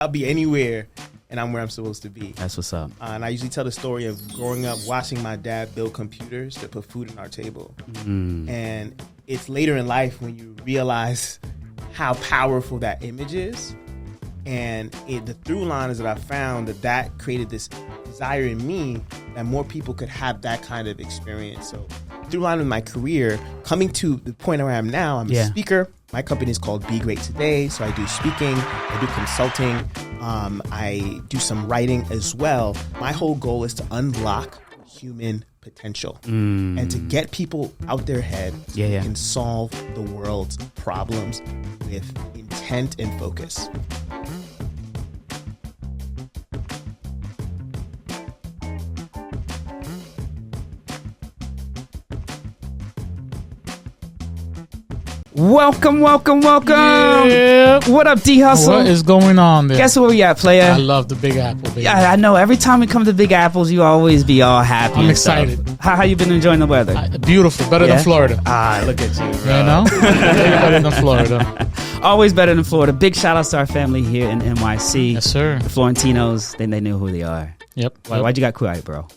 I'll be anywhere and I'm where I'm supposed to be. That's what's up. And I usually tell the story of growing up watching my dad build computers to put food on our table. And it's later in life when you realize how powerful that image is. And the through line is that I found that created this desire in me that more people could have that kind of experience. So through line with my career, coming to the point where I am now, I'm a speaker. My company is called Be Great Today. So I do speaking, I do consulting, I do some writing as well. My whole goal is to unlock human potential and to get people out their head so they can solve the world's problems with intent and focus. Welcome. Yeah. What up, D Hustle? What is going on there? Guess where we at, player? I love the Big Apple, baby. Yeah, I know. Every time we come to Big Apples, you always be all happy. I'm and excited. Stuff. How you been enjoying the weather? Beautiful. Better than Florida. Look at you, bro. You know? Better than Florida. Always better than Florida. Big shout outs to our family here in NYC. Yes, sir. The Florentinos, they know who they are. Yep. Why'd you got quiet, bro?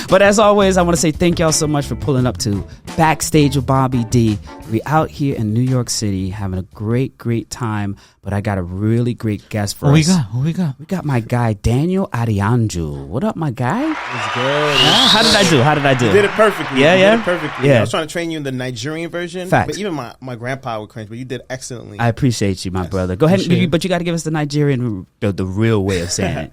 But as always, I want to say thank y'all so much for pulling up to Backstage with BobbyD. We out here in New York City having a great time, but I got a really great guest for us. Who we got? We got my guy Daniel Adeyanju. What up, my guy? It's good. How did I do? You did it perfectly. Yeah. You did it perfectly. Yeah. I was trying to train you in the Nigerian version. Facts. But even my grandpa would cringe, but you did excellently. I appreciate you, my brother. Go ahead, but you got to give us the Nigerian, the real way of saying it.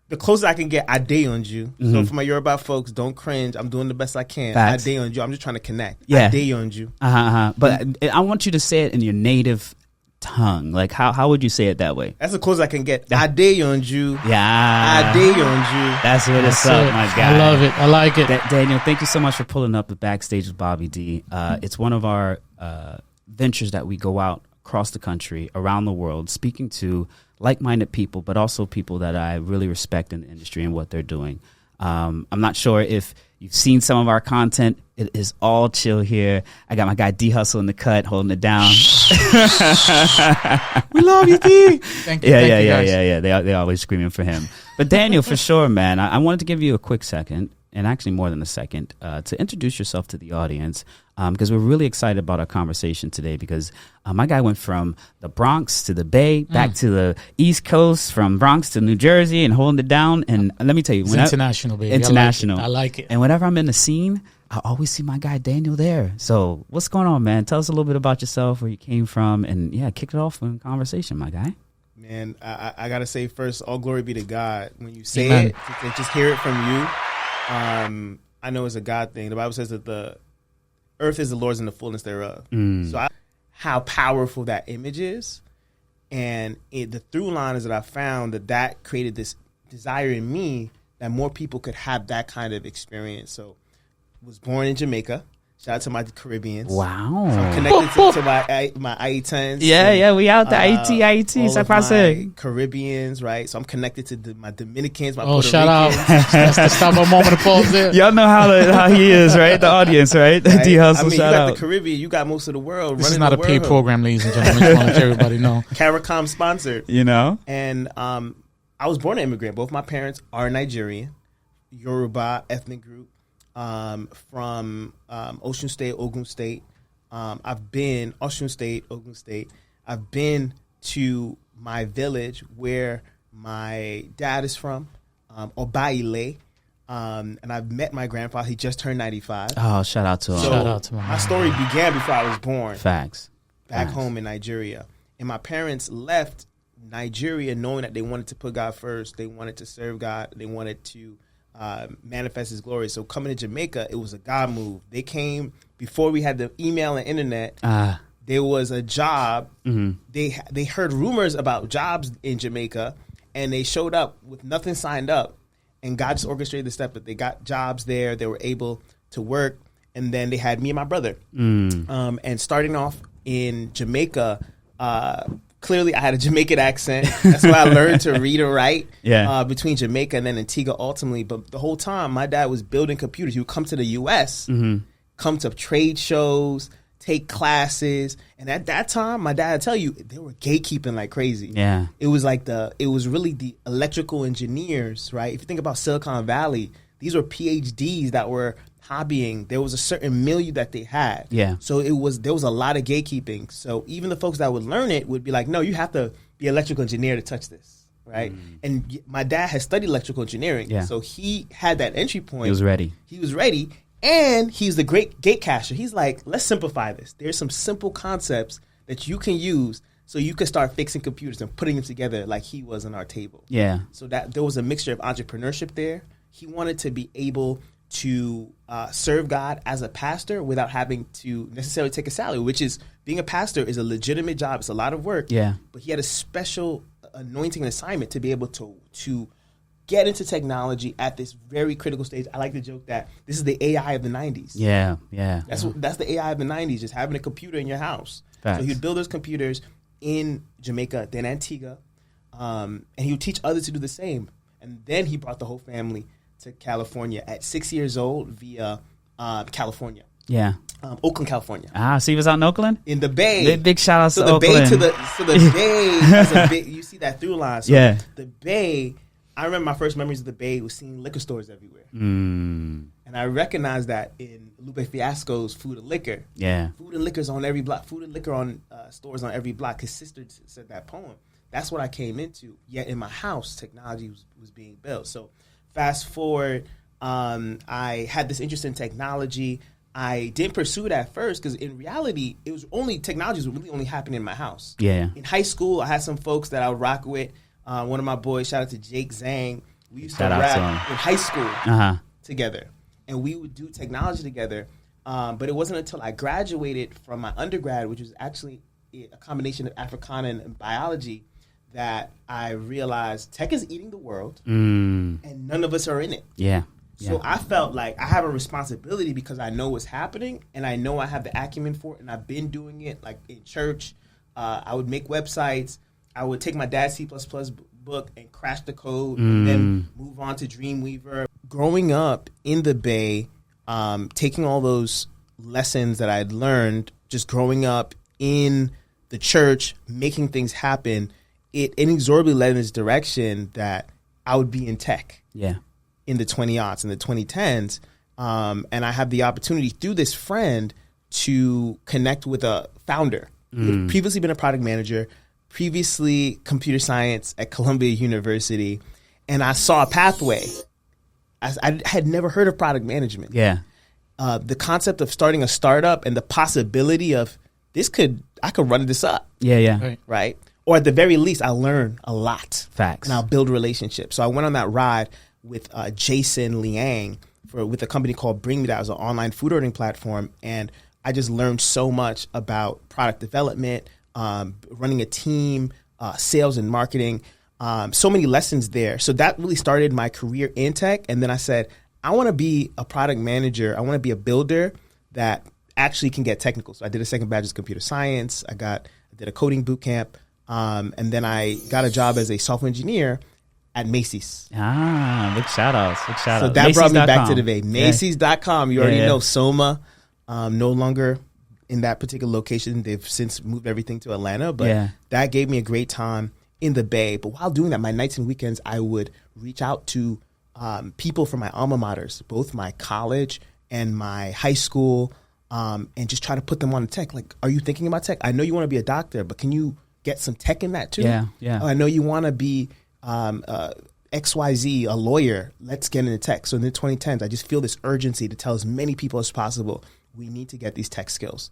The closest I can get, Adeyanju. So for my Yoruba folks, don't cringe. I'm doing the best I can. Facts. Adeyanju. I'm just trying to connect. Yeah. Adeyanju. But I want you to say it in your native tongue. Like, how would you say it that way? That's the closest I can get. Adeyanju. Yeah. Adeyanju. That's what it's up, my guy. I love it. I like it. Daniel, thank you so much for pulling up the Backstage with BobbyD. It's one of our ventures that we go out across the country, around the world, speaking to like-minded people, but also people that I really respect in the industry and what they're doing. I'm not sure if you've seen some of our content. It is all chill here. I got my guy D Hustle in the cut, holding it down. We love you, D. Thank you. Yeah. They're always screaming for him. But Daniel, for sure, man, I wanted to give you a quick second, and actually more than a second, to introduce yourself to the audience, because we're really excited about our conversation today, because my guy went from the Bronx to the Bay, back to the East Coast, from Bronx to New Jersey, and holding it down. And let me tell you, It's international, baby. International. I like it. And whenever I'm in the scene, I always see my guy Daniel there. So what's going on, man? Tell us a little bit about yourself, where you came from, and kick it off in conversation, my guy. Man, I got to say first, all glory be to God. When you say it, to just hear it from you, I know it's a God thing. The Bible says that the earth is the Lord's and the fullness thereof. So how powerful that image is. And the through line is that I found that created this desire in me that more people could have that kind of experience. So I was born in Jamaica. Shout out to my Caribbeans. Wow. So I'm connected to my IE10s. Yeah, we out there. IET. All of my Caribbeans, right? So I'm connected to my Dominicans, my Puerto shout Ricans. out. Let's stop a moment of pause there. Y'all know how he is, right? The audience, right? Right? D Hustle, I mean, shout you got out. the Caribbean, you got most of the world. This is running not the a paid world. program, ladies and gentlemen. Just want to let everybody know. CARICOM sponsored. You know? And I was born an immigrant. Both my parents are Nigerian, Yoruba ethnic group. From Osun State, Ogun State. I've been Ogun State. I've been to my village where my dad is from, Obaile. And I've met my grandfather. He just turned 95. Oh, shout out to him. So Shout out to my story began before I was born. Facts. Back home in Nigeria. And my parents left Nigeria knowing that they wanted to put God first. They wanted to serve God. They wanted to manifest His glory. So coming to Jamaica, it was a God move. They came before we had the email and internet. There was a job. They heard rumors about jobs in Jamaica, and they showed up with nothing signed up. And God just orchestrated the step. But they got jobs there. They were able to work, and then they had me and my brother. And starting off in Jamaica. Clearly, I had a Jamaican accent. That's why I learned to read and write between Jamaica and then Antigua ultimately. But the whole time, my dad was building computers. He would come to the U.S., come to trade shows, take classes. And at that time, my dad would tell you, they were gatekeeping like crazy. Yeah. It was really the electrical engineers, right? If you think about Silicon Valley, these were PhDs that were hobbying. There was a certain milieu that they had. Yeah. So there was a lot of gatekeeping. So even the folks that would learn it would be like, no, you have to be an electrical engineer to touch this, right? And my dad had studied electrical engineering. Yeah. So he had that entry point. He was ready. And he's the great gatecaster. He's like, let's simplify this. There's some simple concepts that you can use so you can start fixing computers and putting them together like he was on our table. Yeah. So that there was a mixture of entrepreneurship there. He wanted to be able to serve God as a pastor without having to necessarily take a salary, which is, being a pastor is a legitimate job. It's a lot of work. Yeah. But he had a special anointing and assignment to be able to get into technology at this very critical stage. I like to joke that this is the AI of the 90s. Yeah. Yeah. That's the AI of the 90s, just having a computer in your house. Facts. So he'd build those computers in Jamaica, then Antigua, and he would teach others to do the same. And then he brought the whole family to California at 6 years old via California. Yeah. Oakland, California. So he was out in Oakland? In the Bay. Big shout out So to the Oakland. Bay Bay has a big, you see that through line. So Yeah. the Bay, I remember my first memories of the Bay was seeing liquor stores everywhere. And I recognized that in Lupe Fiasco's Food and Liquor. Yeah. Food and liquor's on every block. Food and liquor on stores on every block. His sister said that poem. That's what I came into. Yet in my house, technology was being built. So fast forward, I had this interest in technology. I didn't pursue it at first because in reality, technology was really only happening in my house. Yeah. In high school, I had some folks that I would rock with. One of my boys, shout out to Jake Zhang. We used to rap in high school together. And we would do technology together. But it wasn't until I graduated from my undergrad, which was actually a combination of Africana and biology, that I realized tech is eating the world and none of us are in it. Yeah. So I felt like I have a responsibility because I know what's happening and I know I have the acumen for it, and I've been doing it like in church. I would make websites. I would take my dad's C++ book and crash the code and then move on to Dreamweaver. Growing up in the Bay, taking all those lessons that I'd learned, just growing up in the church, making things happen, it inexorably led in this direction that I would be in tech. Yeah. In the 20-aughts, in the 2010s. And I had the opportunity through this friend to connect with a founder. He had previously been a product manager, previously computer science at Columbia University. And I saw a pathway. I had never heard of product management. Yeah. The concept of starting a startup and the possibility of I could run this up. Yeah, yeah. Right? Or at the very least, I'll learn a lot. Facts. And I'll build relationships. So I went on that ride with Jason Liang with a company called Bring Me That. It was an online food ordering platform. And I just learned so much about product development, running a team, sales and marketing, so many lessons there. So that really started my career in tech. And then I said, I want to be a product manager. I want to be a builder that actually can get technical. So I did a second bachelor's computer science. I did a coding boot camp. And then I got a job as a software engineer at Macy's. Big shout outs. Big shout outs. So that brought me back to the Bay. Macy's.com. You already know Soma, no longer in that particular location. They've since moved everything to Atlanta. But that gave me a great time in the Bay. But while doing that, my nights and weekends, I would reach out to people from my alma maters, both my college and my high school, and just try to put them on tech. Like, are you thinking about tech? I know you want to be a doctor, but can you get some tech in that too? Yeah, yeah. Oh, I know you want to be XYZ, a lawyer. Let's get into tech. So in the 2010s, I just feel this urgency to tell as many people as possible, we need to get these tech skills.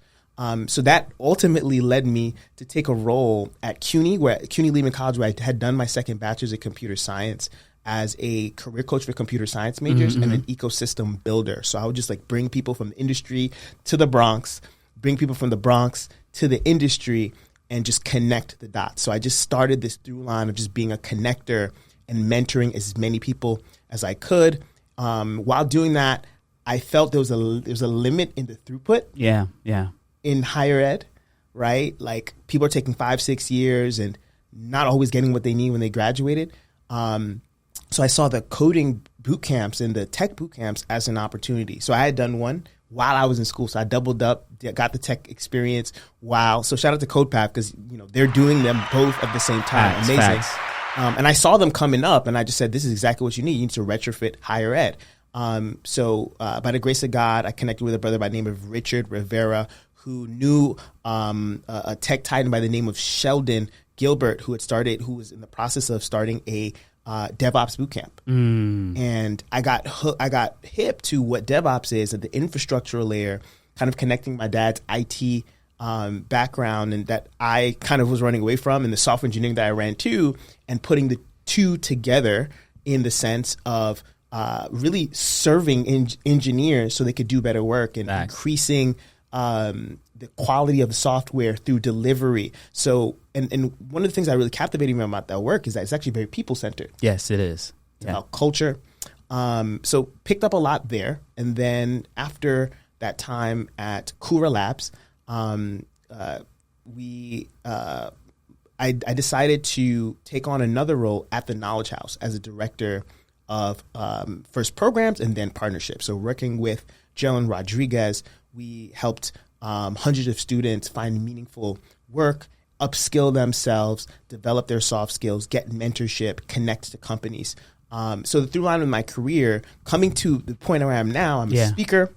So that ultimately led me to take a role at CUNY Lehman College, where I had done my second bachelor's in computer science as a career coach for computer science majors and an ecosystem builder. So I would just like bring people from the industry to the Bronx, bring people from the Bronx to the industry, and just connect the dots. So I just started this through line of just being a connector and mentoring as many people as I could. While doing that, I felt there was a limit in the throughput. Yeah, yeah. In higher ed, right? Like people are taking 5-6 years and not always getting what they need when they graduated. So I saw the coding boot camps and the tech boot camps as an opportunity. So I had done one while I was in school. So I doubled up, got the tech experience. Wow. So shout out to CodePath because, they're doing them both at the same time. Facts, Amazing. facts. And I saw them coming up and I just said, this is exactly what you need. You need to retrofit higher ed. So by the grace of God, I connected with a brother by the name of Richard Rivera, who knew a tech titan by the name of Sheldon Gilbert, who was in the process of starting a DevOps bootcamp. And I got hip to what DevOps is at the infrastructure layer, kind of connecting my dad's IT background and that I kind of was running away from, and the software engineering that I ran to, and putting the two together in the sense of really serving engineers so they could do better work and increasing the quality of the software through delivery. So, and one of the things that really captivated me about that work is that it's actually very people-centered. Yes, it is. It's about culture. So picked up a lot there. And then after that time at Kura Labs, I decided to take on another role at the Knowledge House as a director of first programs and then partnerships. So working with Jalen Rodriguez, we helped hundreds of students find meaningful work, upskill themselves, develop their soft skills, get mentorship, connect to companies. So the through line of my career, coming to the point where I am now, I'm a speaker.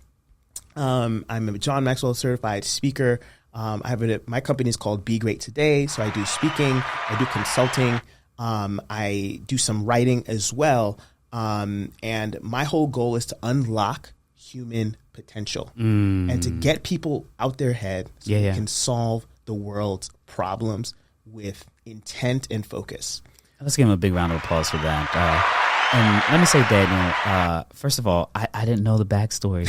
I'm a John Maxwell certified speaker. My company is called Be Great Today. So I do speaking, I do consulting, I do some writing as well. And my whole goal is to unlock human potential and to get people out their head so they can solve the world's problems with intent and focus. Let's give him a big round of applause for that. And let me say, Daniel, first of all, I didn't know the backstory.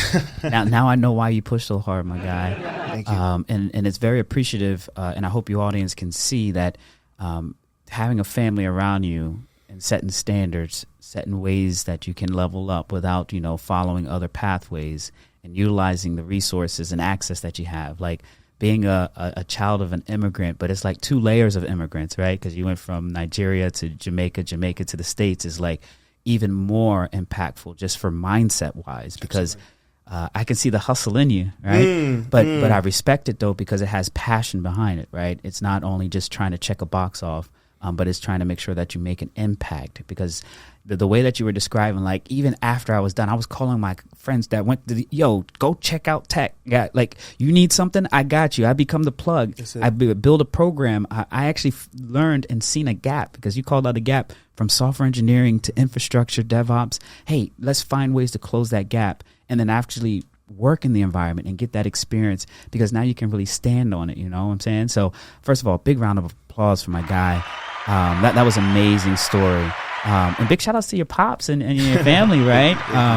now I know why you push so hard, my guy. Thank you. And it's very appreciative, and I hope your audience can see that having a family around you and setting standards, setting ways that you can level up without, following other pathways and utilizing the resources and access that you have. Like being a child of an immigrant, but it's like two layers of immigrants, right? Because you went from Nigeria to Jamaica to the States is like even more impactful just for mindset wise, because I can see the hustle in you, right? But I respect it though, because it has passion behind it, right? It's not only just trying to check a box off, but it's trying to make sure that you make an impact, because the way that you were describing, like even after I was done, I was calling my friends that went to go check out tech. Yeah, like you need something, I got you. I become the plug. I build a program. I actually learned and seen a gap, because you called out a gap from software engineering to infrastructure, DevOps. Hey, let's find ways to close that gap and then actually work in the environment and get that experience, because now you can really stand on it. You know what I'm saying? So first of all, big round of applause for my guy. That was an amazing story. And big shout outs to your pops and your family, right?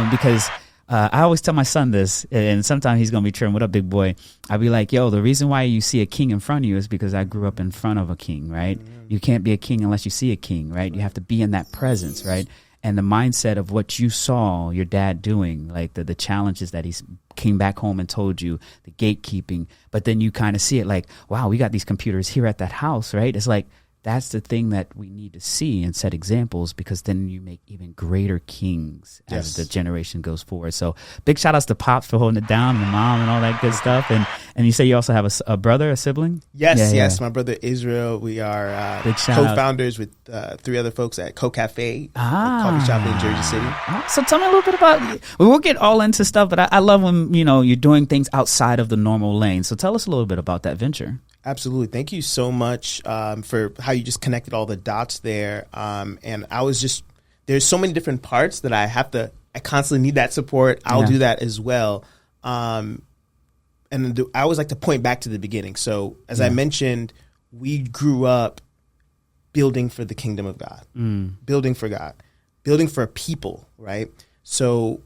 Because I always tell my son this, and sometimes he's going to be trim. What up, big boy? I'll be like, the reason why you see a king in front of you is because I grew up in front of a king, right? You can't be a king unless you see a king, right? You have to be in that presence, right? And the mindset of what you saw your dad doing, like the challenges that he came back home and told you, the gatekeeping, but then you kind of see it like, wow, we got these computers here at that house, right? It's like, that's the thing that we need to see and set examples, because then you make even greater kings as the generation goes forward. So big shout outs to Pops for holding it down, and the mom and all that good stuff. And you say you also have a brother, a sibling? Yes. My brother Israel. We are co-founders with 3 other folks at Co-Cafe, a coffee shop in Jersey City. So tell me a little bit about, we won't get all into stuff, but I love when, you're doing things outside of the normal lane. So tell us a little bit about that venture. Absolutely. Thank you so much for how you just connected all the dots there. And there's so many different parts that I constantly need that support. I'll do that as well. And I always like to point back to the beginning. So as I mentioned, we grew up building for the kingdom of God, building for God, building for people, right? So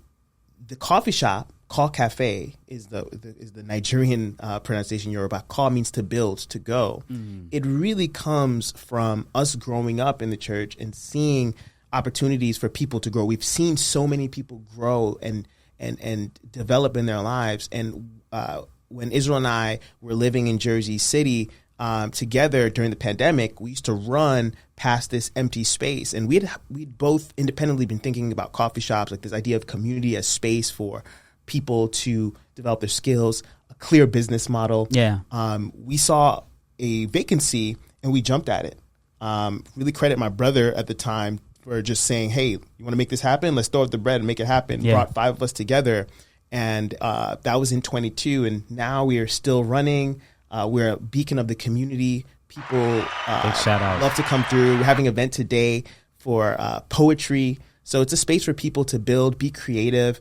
the coffee shop, Call Cafe, is the Nigerian pronunciation. Yoruba. Call means to build, to go. It really comes from us growing up in the church and seeing opportunities for people to grow. We've seen so many people grow and develop in their lives. And when Israel and I were living in Jersey City together during the pandemic, we used to run past this empty space, and we'd both independently been thinking about coffee shops, like this idea of community as space for people to develop their skills, a clear business model. Yeah. We saw a vacancy and we jumped at it. Really credit my brother at the time for just saying, hey, you want to make this happen? Let's throw out the bread and make it happen. Yeah. Brought 5 of us together. And that was in 22. And now we are still running. We're a beacon of the community. People Big shout out. love to come through. We're having an event today for poetry. So it's a space for people to build, be creative,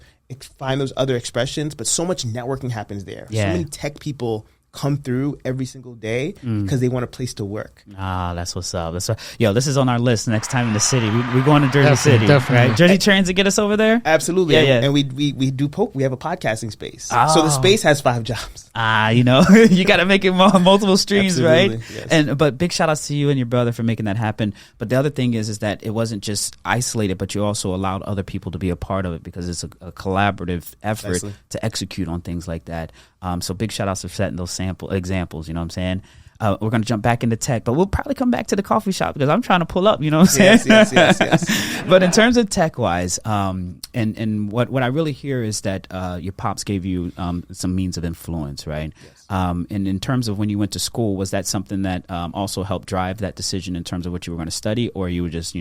find those other expressions. But so much networking happens there. Yeah. So many tech people come through every single day because they want a place to work. That's what's up. Yo, this is on our list next time in the city. We're going to Jersey City, definitely. right? Jersey Transit get us over there? Absolutely. Yeah. And we do we have a podcasting space. So the space has 5 jobs. You got to make it multiple streams, Absolutely, right? yes. But big shout outs to you and your brother for making that happen. But the other thing is that it wasn't just isolated, but you also allowed other people to be a part of it because it's a collaborative effort Precisely. to execute on things like that. So big shout outs for setting those sample examples, you know what I'm saying? We're going to jump back into tech, but we'll probably come back to the coffee shop because I'm trying to pull up, you know what I'm saying? Yes. But in terms of tech-wise, and what I really hear is that your pops gave you some means of influence, right? Yes. And in terms of when you went to school, was that something that also helped drive that decision in terms of what you were going to study, or you were just,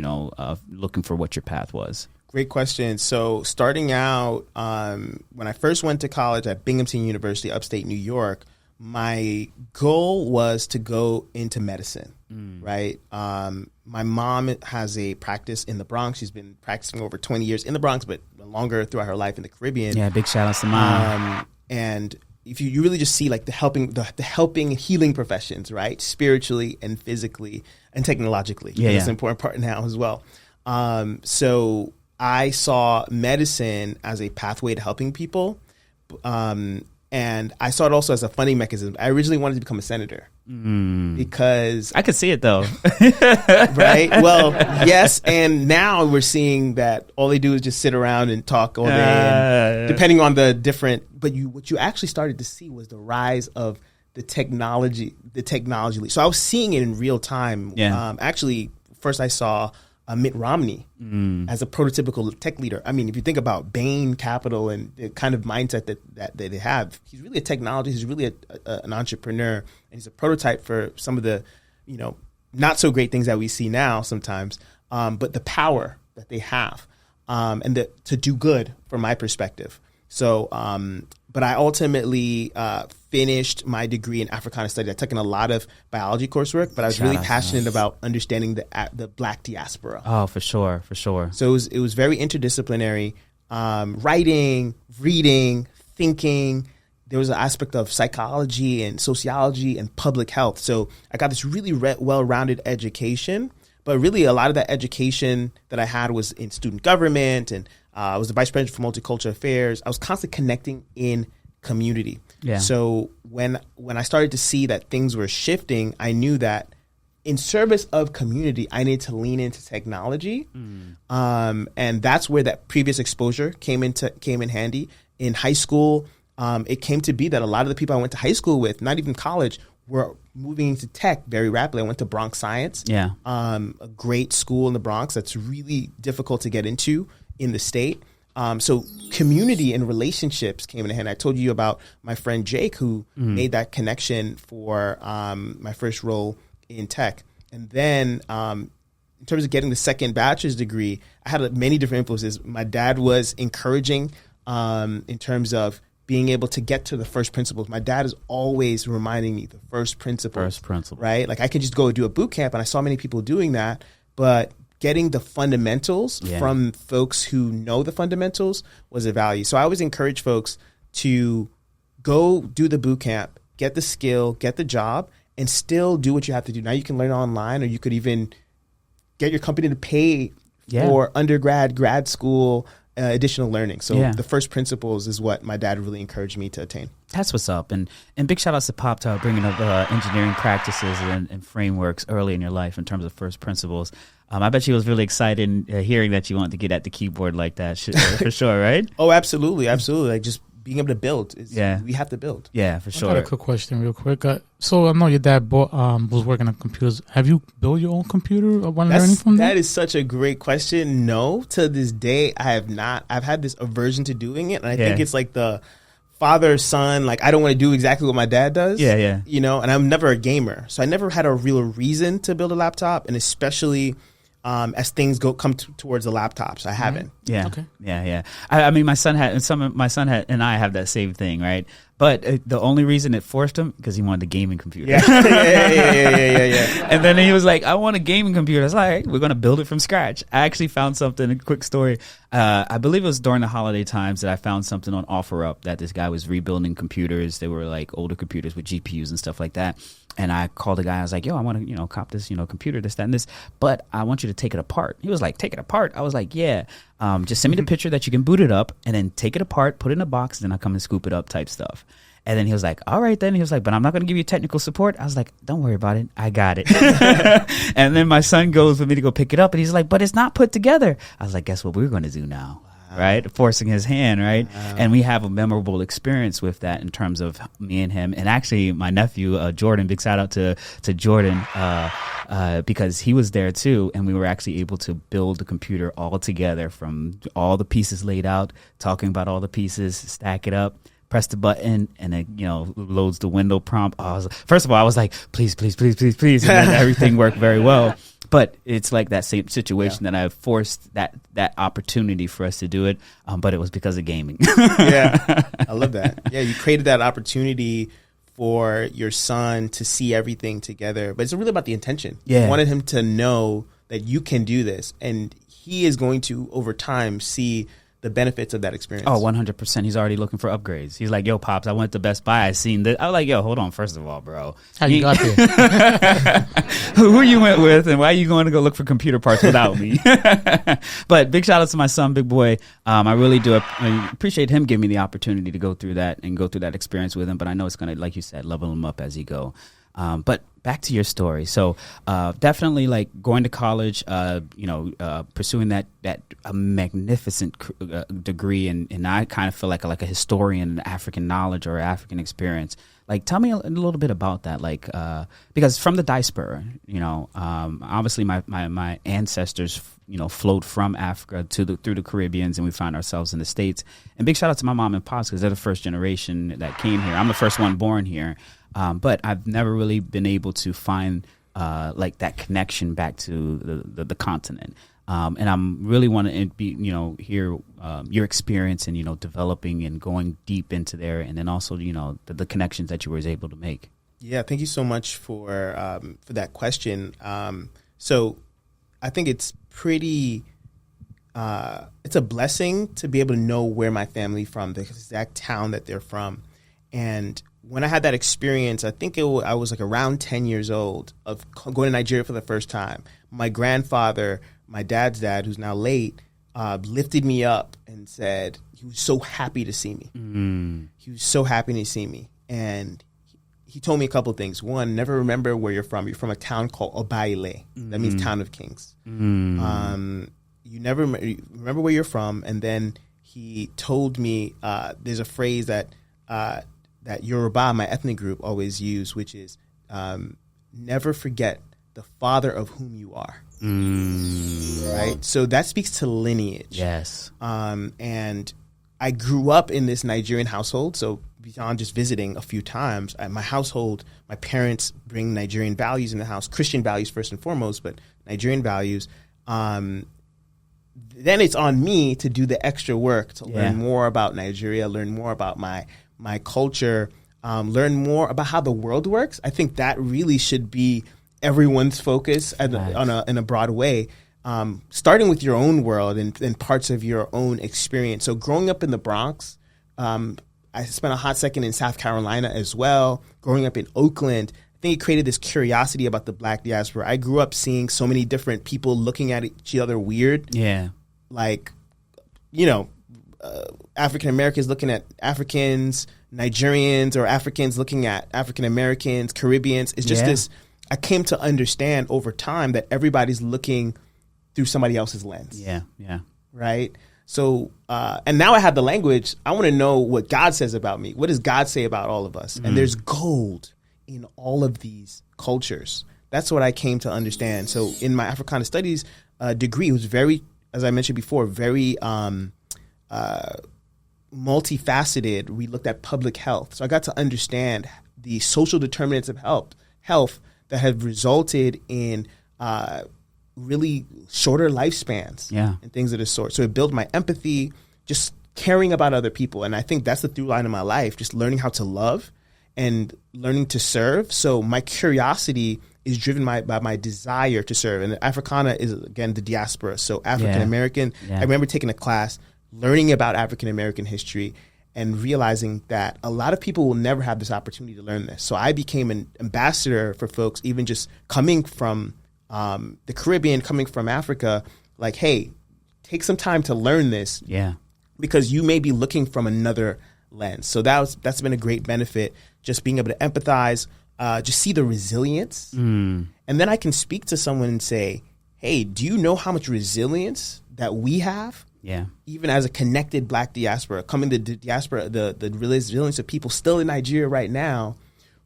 looking for what your path was? Great question. So starting out, when I first went to college at Binghamton University, upstate New York, my goal was to go into medicine, right? My mom has a practice in the Bronx. She's been practicing over 20 years in the Bronx, but longer throughout her life in the Caribbean. Yeah, big shout outs to mom. And if you really just see like the helping healing professions, right? Spiritually and physically and technologically. Yeah, That's yeah. an important part now as well. So I saw medicine as a pathway to helping people. And I saw it also as a funding mechanism. I originally wanted to become a senator because I could see it though. right? Well, yes. And now we're seeing that all they do is just sit around and talk all day. And depending on the different, but what you actually started to see was the rise of the technology. So I was seeing it in real time. Yeah. Actually, first I saw Mitt Romney as a prototypical tech leader. I mean, if you think about Bain Capital and the kind of mindset that they have, he's really a technologist. He's really an entrepreneur, and he's a prototype for some of the, not so great things that we see now sometimes. But the power that they have, and to do good, from my perspective. So, but I ultimately finished my degree in Africana Studies. I took in a lot of biology coursework, but I was really passionate about understanding the Black diaspora. Oh, for sure. So it was very interdisciplinary, writing, reading, thinking. There was an aspect of psychology and sociology and public health. So I got this really well-rounded education, but really a lot of that education that I had was in student government, and I was the vice president for multicultural affairs. I was constantly connecting in community. Yeah. So when I started to see that things were shifting, I knew that in service of community, I needed to lean into technology. And that's where that previous exposure came in handy. In high school, it came to be that a lot of the people I went to high school with, not even college, were moving into tech very rapidly. I went to Bronx Science, a great school in the Bronx that's really difficult to get into in the state. So community and relationships came in hand. I told you about my friend Jake, who made that connection for my first role in tech. And then in terms of getting the second bachelor's degree, I had many different influences. My dad was encouraging in terms of being able to get to the first principles. My dad is always reminding me the first principles. Right? Like I could just go do a boot camp, and I saw many people doing that, but getting the fundamentals from folks who know the fundamentals was a value. So I always encourage folks to go do the boot camp, get the skill, get the job, and still do what you have to do. Now you can learn online, or you could even get your company to pay for undergrad, grad school, additional learning. So the first principles is what my dad really encouraged me to attain. That's what's up. And big shout outs to Pop to bringing up engineering practices and frameworks early in your life in terms of first principles. I bet she was really excited hearing that you wanted to get at the keyboard like that, for sure, right? Oh, absolutely. Like just being able to build. We have to build. Yeah, for sure. I got a quick question real quick. So I know your dad was working on computers. Have you built your own computer or want to learn from that? That is such a great question. No, to this day, I have not. I've had this aversion to doing it. And I think it's like the father, son, like I don't want to do exactly what my dad does. Yeah. You know, and I'm never a gamer. So I never had a real reason to build a laptop, and especially as things come towards the laptops, I haven't. Yeah. Okay. Yeah. I mean, my son and I have that same thing, right? But the only reason it forced him because he wanted a gaming computer. Yeah. Yeah. And then he was like, "I want a gaming computer." I was like, "All right, we're gonna build it from scratch." I actually found something. A quick story. I believe it was during the holiday times that I found something on OfferUp that this guy was rebuilding computers. They were like older computers with GPUs and stuff like that. And I called the guy. I was like, "Yo, I want to, cop this, computer, this, that, and this. But I want you to take it apart." He was like, "Take it apart?" I was like, "Yeah. Just send me the picture that you can boot it up, and then take it apart, put it in a box, and then I'll come and scoop it up," type stuff. And then he was like, "All right, then." He was like, "But I'm not going to give you technical support." I was like, "Don't worry about it. I got it." And then my son goes with me to go pick it up, and he's like, "But it's not put together." I was like, "Guess what we're going to do now?" Right? Forcing his hand, right? Wow. And we have a memorable experience with that in terms of me and him. And actually, my nephew, Jordan, big shout out to Jordan, because he was there too. And we were actually able to build the computer all together from all the pieces laid out, talking about all the pieces, stack it up. Press the button and it, loads the window prompt. First of all, I was like, please. And then everything worked very well. But it's like that same situation that I forced that opportunity for us to do it. But it was because of gaming. Yeah, I love that. Yeah, you created that opportunity for your son to see everything together. But it's really about the intention. Yeah. You wanted him to know that you can do this. And he is going to, over time, see the benefits of that experience. Oh, 100%. He's already looking for upgrades. He's like, "Yo, Pops, I went to Best Buy. I seen this." I was like, "Yo, hold on. First of all, bro. How you got there? Who you went with and why you going to go look for computer parts without me?" But big shout out to my son, big boy. I really do appreciate him giving me the opportunity to go through that experience with him. But I know it's going to, like you said, level him up as he go. But back to your story. So definitely like going to college, pursuing that magnificent degree. And I kind of feel like a historian, African knowledge or African experience. Like, tell me a little bit about that. Like, because from the diaspora, obviously my ancestors, flowed from Africa through the Caribbeans, and we find ourselves in the States. And big shout out to my mom and pops because they're the first generation that came here. I'm the first one born here. But I've never really been able to find like that connection back to the continent. And I'm really want to be, hear your experience and, developing and going deep into there. And then also, the connections that you were able to make. Yeah. Thank you so much for that question. So I think it's pretty, it's a blessing to be able to know where my family from, the exact town that they're from. And when I had that experience, I think I was like around 10 years old of going to Nigeria for the first time. My grandfather, my dad's dad, who's now late, lifted me up and said he was so happy to see me. Mm. He was so happy to see me. And he told me a couple of things. One, never remember where you're from. You're from a town called Obaile. That means town of kings. Mm. You never remember where you're from. And then he told me there's a phrase that Yoruba, my ethnic group, always use, which is never forget the father of whom you are. Right? So that speaks to lineage. Yes. And I grew up in this Nigerian household, so beyond just visiting a few times, my household, my parents bring Nigerian values in the house, Christian values first and foremost, but Nigerian values. Then it's on me to do the extra work to learn more about Nigeria, learn more about my culture, learn more about how the world works. I think that really should be everyone's focus in a broad way, starting with your own world and parts of your own experience. So growing up in the Bronx, I spent a hot second in South Carolina as well. Growing up in Oakland, I think it created this curiosity about the Black diaspora. I grew up seeing so many different people looking at each other weird. Yeah. Like, African Americans looking at Africans, Nigerians or Africans looking at African Americans, Caribbeans. It's just this, I came to understand over time that everybody's looking through somebody else's lens. Yeah. Right? So, and now I have the language. I want to know what God says about me. What does God say about all of us? And there's gold in all of these cultures. That's what I came to understand. So in my Africana Studies degree, it was very, as I mentioned before, very multifaceted. We looked at public health. So I got to understand the social determinants of health that have resulted in really shorter lifespans and things of the sort. So it built my empathy, just caring about other people. And I think that's the through line of my life, just learning how to love and learning to serve. So my curiosity is driven by my desire to serve. And Africana is, again, the diaspora. So African American. I remember taking a class, learning about African American history, and realizing that a lot of people will never have this opportunity to learn this. So I became an ambassador for folks, even just coming from the Caribbean, coming from Africa, like, hey, take some time to learn this. Yeah. Because you may be looking from another lens. So that's been a great benefit, just being able to empathize, just see the resilience. And then I can speak to someone and say, hey, do you know how much resilience that we have? Yeah. Even as a connected Black diaspora, coming to the diaspora, the resilience of people still in Nigeria right now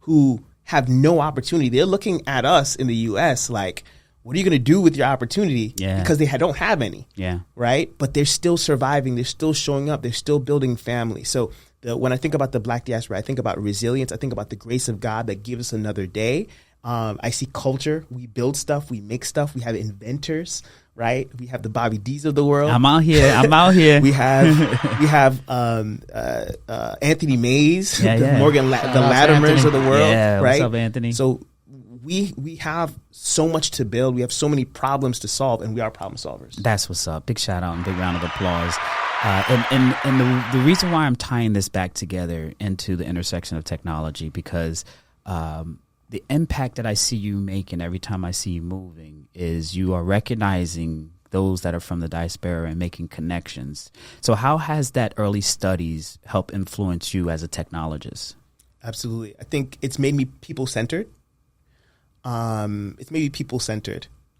who have no opportunity. They're looking at us in the U.S. like, what are you going to do with your opportunity? Because they don't have any. Right? But they're still surviving. They're still showing up. They're still building family. So when I think about the Black diaspora, I think about resilience. I think about the grace of God that gives us another day. I see culture. We build stuff. We make stuff. We have inventors. Right? We have the BobbyDs of the world. I'm out here. we have Anthony Mays, the Morgan, the Latimers of the world. Yeah, right? What's up, Anthony? So we have so much to build. We have so many problems to solve, and we are problem solvers. That's what's up. Big shout out and big round of applause. And the reason why I'm tying this back together into the intersection of technology, because the impact that I see you making every time I see you moving is you are recognizing those that are from the diaspora and making connections. So how has that early studies helped influence you as a technologist? Absolutely. I think it's made me people-centered.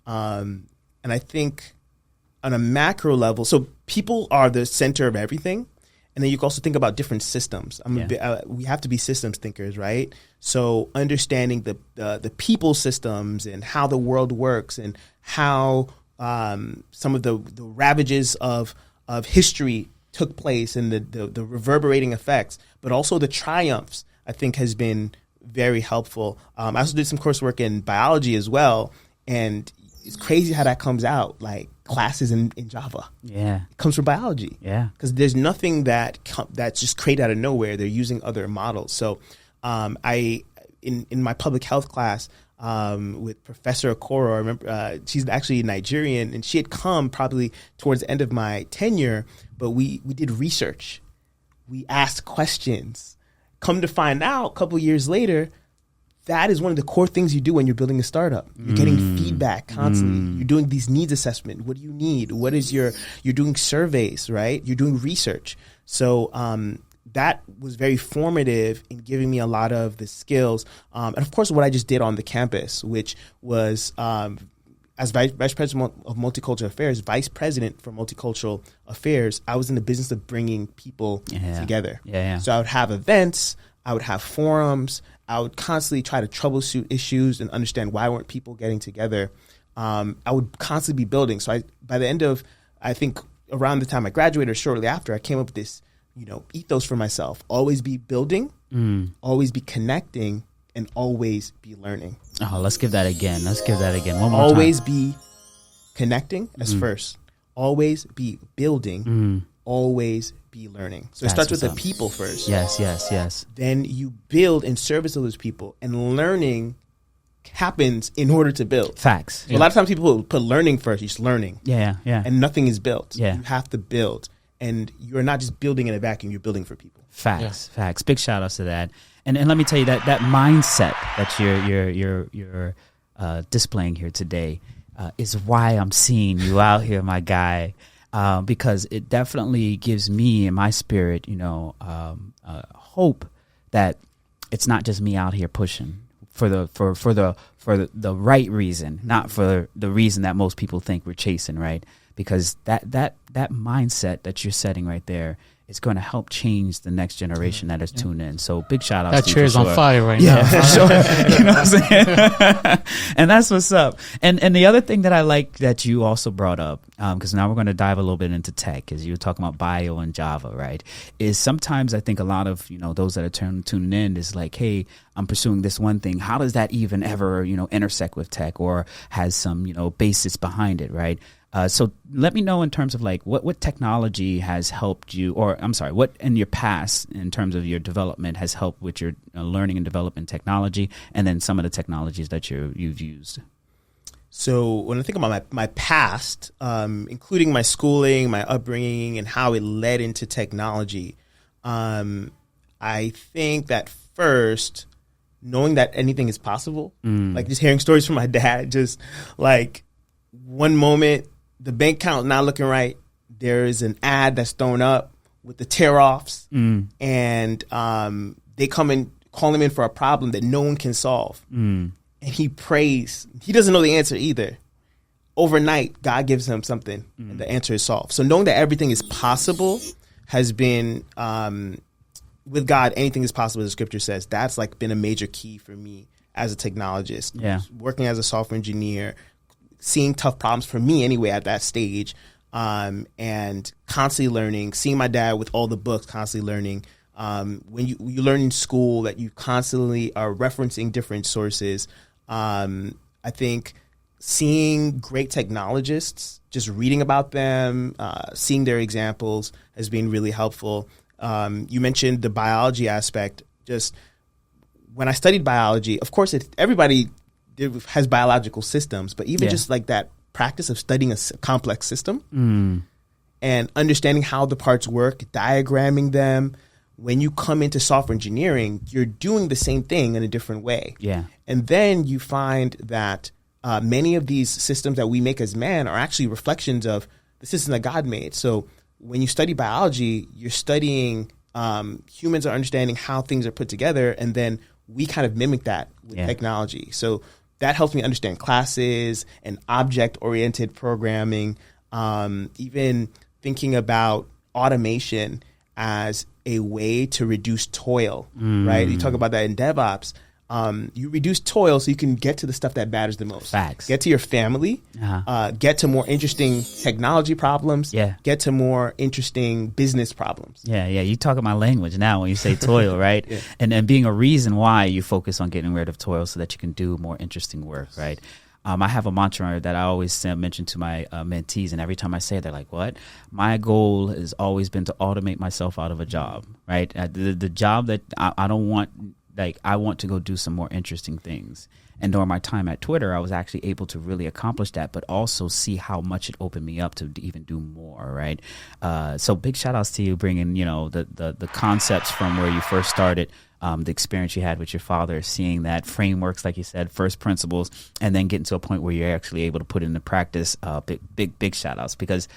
And I think on a macro level, so people are the center of everything. And then you can also think about different systems. We have to be systems thinkers, right? So understanding the people systems and how the world works and how some of the ravages of history took place and the reverberating effects, but also the triumphs, I think has been very helpful. I also did some coursework in biology as well. And it's crazy how that comes out, like classes in Java. Yeah. It comes from biology. Yeah. Because there's nothing that's just created out of nowhere. They're using other models. So in my public health class with Professor Okoro, I remember she's actually Nigerian, and she had come probably towards the end of my tenure, but we did research. We asked questions. Come to find out a couple years later, that is one of the core things you do when you're building a startup. You're getting feedback constantly. You're doing these needs assessment. What do you need? You're doing surveys, right? You're doing research. So that was very formative in giving me a lot of the skills. And of course, what I just did on the campus, which was as Vice President of Multicultural Affairs, Vice President for Multicultural Affairs, I was in the business of bringing people together. So I would have events, I would have forums, I would constantly try to troubleshoot issues and understand why weren't people getting together. I would constantly be building. So by the end of, I think around the time I graduated or shortly after, I came up with this, ethos for myself. Always be building, always be connecting, and always be learning. Oh, let's give that again. One more always time. Be connecting as first. Always be building. Always be learning. So it starts with the people first. Yes. Then you build in service of those people, and learning happens in order to build. Facts. So a lot of times people put learning first. You're just learning. Yeah. And nothing is built. Yeah. You have to build. And you're not just building in a vacuum, you're building for people. Facts. Big shout outs to that. And let me tell you that mindset that you're displaying here today is why I'm seeing you out here, my guy. Because it definitely gives me in my spirit, hope that it's not just me out here pushing for the right reason, not for the reason that most people think we're chasing, right? Because that mindset that you're setting right there is going to help change the next generation that is tuned in. So big shout out. That to you chair's for on sure. fire right Yeah, now. for sure. You know what I'm saying? And that's what's up. And the other thing that I like that you also brought up, because now we're going to dive a little bit into tech, as you were talking about bio and Java, right? Is sometimes I think a lot of, those that are tuning in is like, hey, I'm pursuing this one thing. How does that even ever, intersect with tech or has some, basis behind it, right? So let me know in terms of like what technology has helped you, or I'm sorry, what in your past in terms of your development has helped with your learning and development technology, and then some of the technologies that you've used. So when I think about my past, including my schooling, my upbringing, and how it led into technology, I think that first, knowing that anything is possible, like just hearing stories from my dad, just like one moment, the bank account not looking right, there is an ad that's thrown up with the tear-offs, and they come and call him in for a problem that no one can solve. And he prays. He doesn't know the answer either. Overnight, God gives him something, and the answer is solved. So knowing that everything is possible has been, with God, anything is possible, as the scripture says. That's like been a major key for me as a technologist. Yeah. Working as a software engineer, seeing tough problems for me anyway at that stage, and constantly learning, seeing my dad with all the books, constantly learning. When you learn in school that you constantly are referencing different sources, I think seeing great technologists, just reading about them, seeing their examples has been really helpful. You mentioned the biology aspect. Just when I studied biology, of course, everybody has biological systems, but even just like that practice of studying a complex system and understanding how the parts work, diagramming them. When you come into software engineering, you're doing the same thing in a different way. Yeah. And then you find that many of these systems that we make as man are actually reflections of the system that God made. So when you study biology, you're studying humans are understanding how things are put together, and then we kind of mimic that with technology. So that helps me understand classes and object-oriented programming, even thinking about automation as a way to reduce toil, right? You talk about that in DevOps. You reduce toil so you can get to the stuff that matters the most. Facts. Get to your family, get to more interesting technology problems, get to more interesting business problems. Yeah. You talk my language now when you say toil, right? And then being a reason why you focus on getting rid of toil so that you can do more interesting work, right? I have a mantra that I always mention to my mentees, and every time I say it, they're like, what? My goal has always been to automate myself out of a job, right? The job that I don't want, like, I want to go do some more interesting things. And during my time at Twitter, I was actually able to really accomplish that, but also see how much it opened me up to even do more, right? So big shout outs to you bringing, the concepts from where you first started, the experience you had with your father, seeing that frameworks, like you said, first principles, and then getting to a point where you're actually able to put it into practice. Big shout outs, because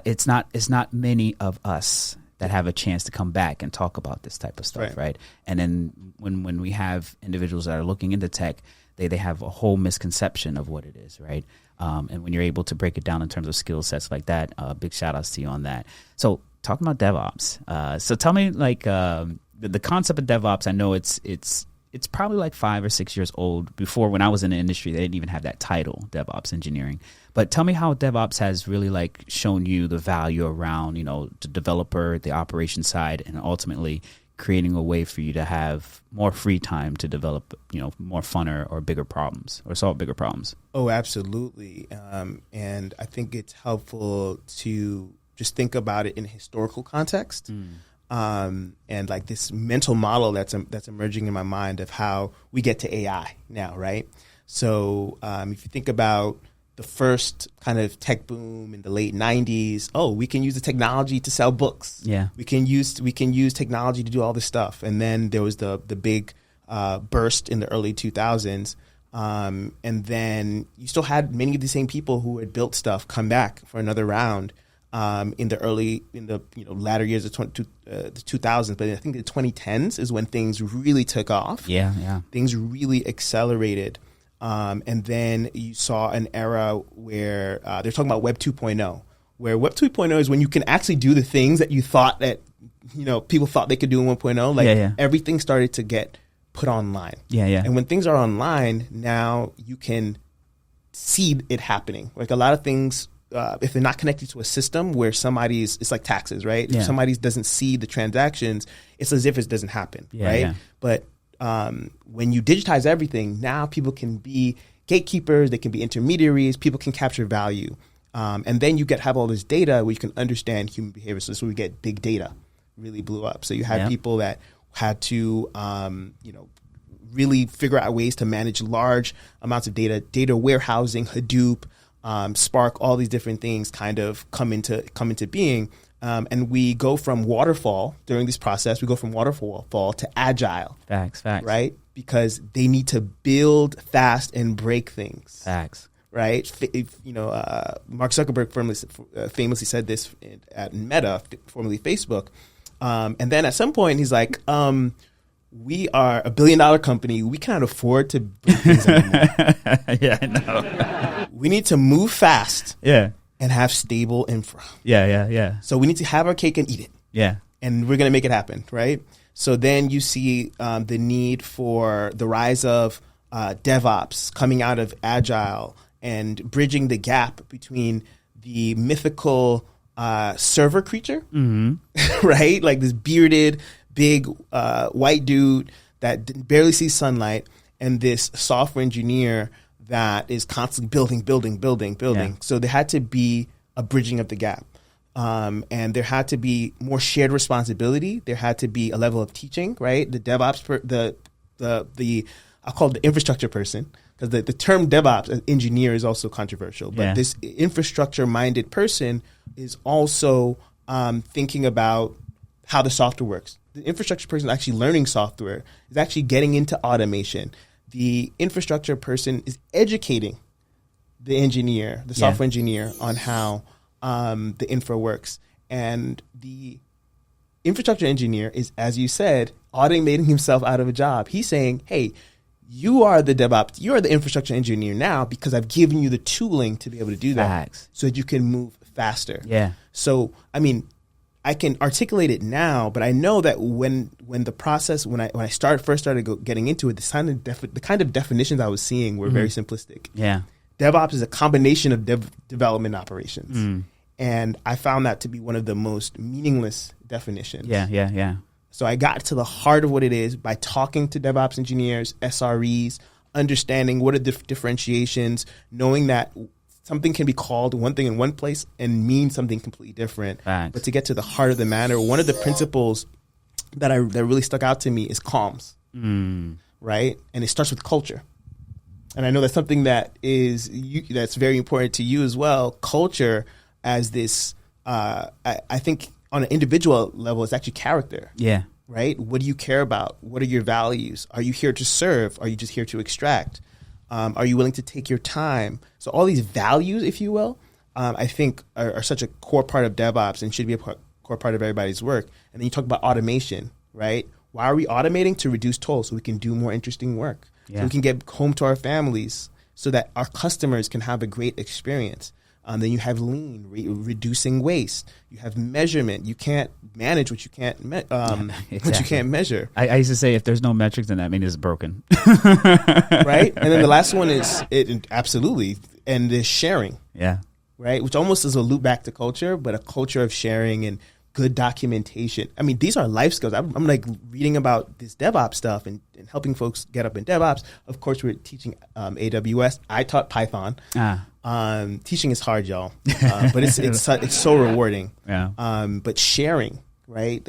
it's not many of us that have a chance to come back and talk about this type of stuff, right? And then when we have individuals that are looking into tech, they have a whole misconception of what it is, right? And when you're able to break it down in terms of skill sets like that, big shout outs to you on that. So talking about DevOps, so tell me, like, the concept of DevOps, I know it's probably like 5 or 6 years old. Before, when I was in the industry, they didn't even have that title, DevOps engineering. But tell me how DevOps has really like shown you the value around, the developer, the operation side, and ultimately creating a way for you to have more free time to develop, more funner or bigger problems or solve bigger problems. Oh, absolutely. And I think it's helpful to just think about it in a historical context. And like this mental model that's emerging in my mind of how we get to AI now, right? So if you think about the first kind of tech boom in the late 90s, we can use the technology to sell books. Yeah. We can use technology to do all this stuff. And then there was the big burst in the early 2000s. And then you still had many of the same people who had built stuff come back for another round. In the latter years of the 2000s, but I think the 2010s is when things really took off. Yeah. Things really accelerated. And then you saw an era where they're talking about Web 2.0, where Web 2.0 is when you can actually do the things that you thought that people thought they could do in 1.0. Like everything started to get put online. And when things are online, now you can see it happening. Like a lot of things, if they're not connected to a system where it's like taxes, right? If somebody doesn't see the transactions, it's as if it doesn't happen, right? But when you digitize everything, now people can be gatekeepers, they can be intermediaries, people can capture value. And then you have all this data where you can understand human behavior. So this is where we get big data really blew up. So you had people that had to, really figure out ways to manage large amounts of data warehousing, Hadoop, Spark, all these different things kind of come into being. And we go from waterfall during this process. We go from waterfall to agile. Facts. Right? Because they need to build fast and break things. Facts. Right? Mark Zuckerberg famously said this at Meta, formerly Facebook. And then at some point he's like, we are a $1 billion company. We cannot afford to break things anymore. I know. We need to move fast. Yeah. And have stable infra. Yeah. So we need to have our cake and eat it. Yeah. And we're going to make it happen, right? So then you see the need for the rise of DevOps coming out of Agile and bridging the gap between the mythical server creature, right? Like this bearded, big white dude that barely sees sunlight, and this software engineer that is constantly building. Yeah. So there had to be a bridging of the gap. And there had to be more shared responsibility. There had to be a level of teaching, right? The DevOps, I'll call it the infrastructure person, because the term DevOps engineer is also controversial. But this infrastructure-minded person is also thinking about how the software works. The infrastructure person is actually learning software, is actually getting into automation. The infrastructure person is educating the engineer, the software engineer, on how the infra works. And the infrastructure engineer is, as you said, automating himself out of a job. He's saying, hey, you are the DevOps, you are the infrastructure engineer now because I've given you the tooling to be able to do that so that you can move faster. Yeah. So, I mean, I can articulate it now, but I know that when the process, when I first started getting into it, the kind of definitions I was seeing were very simplistic. Yeah. DevOps is a combination of development operations. And I found that to be one of the most meaningless definitions. Yeah. So I got to the heart of what it is by talking to DevOps engineers, SREs, understanding what are the differentiations, knowing that something can be called one thing in one place and mean something completely different. Facts. But to get to the heart of the matter, one of the principles that really stuck out to me is comms, right? And it starts with culture. And I know that's something that that's very important to you as well. Culture as this, I think on an individual level, it's actually character. Yeah. Right? What do you care about? What are your values? Are you here to serve? Are you just here to extract? Are you willing to take your time? So all these values, if you will, I think are such a core part of DevOps and should be a core part of everybody's work. And then you talk about automation, right? Why are we automating? To reduce tolls so we can do more interesting work. Yeah. So we can get home to our families so that our customers can have a great experience. Then you have lean, reducing waste. You have measurement. You can't manage what you can't exactly. What you can't measure. I used to say if there's no metrics, then that means it's broken. Right? And then the last one is absolutely, and is sharing. Yeah. Right? Which almost is a loop back to culture, but a culture of sharing and good documentation. I mean, these are life skills. I'm like reading about this DevOps stuff and helping folks get up in DevOps. Of course, we're teaching AWS. I taught Python. Teaching is hard, y'all, but it's so rewarding. Yeah. But sharing, right?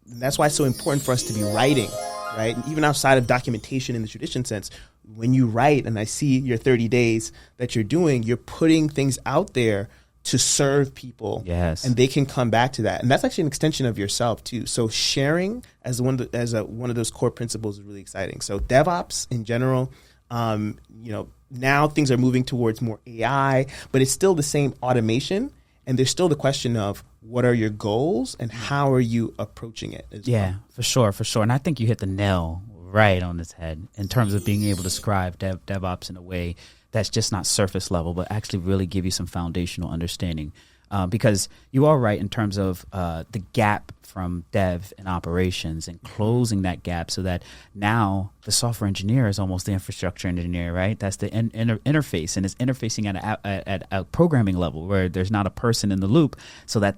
That's why it's so important for us to be writing, right? And even outside of documentation in the tradition sense, when you write, and I see your 30 days that you're doing, you're putting things out there to serve people. Yes. And they can come back to that, and that's actually an extension of yourself too. So sharing as one of those core principles is really exciting. So DevOps in general, now things are moving towards more AI, but it's still the same automation. And there's still the question of what are your goals and how are you approaching it as well. For sure. And I think you hit the nail right on its head in terms of being able to describe DevOps in a way that's just not surface level, but actually really give you some foundational understanding. Because you are right in terms of the gap from dev and operations and closing that gap so that now the software engineer is almost the infrastructure engineer, right? That's the interface, and it's interfacing at a programming level where there's not a person in the loop, so that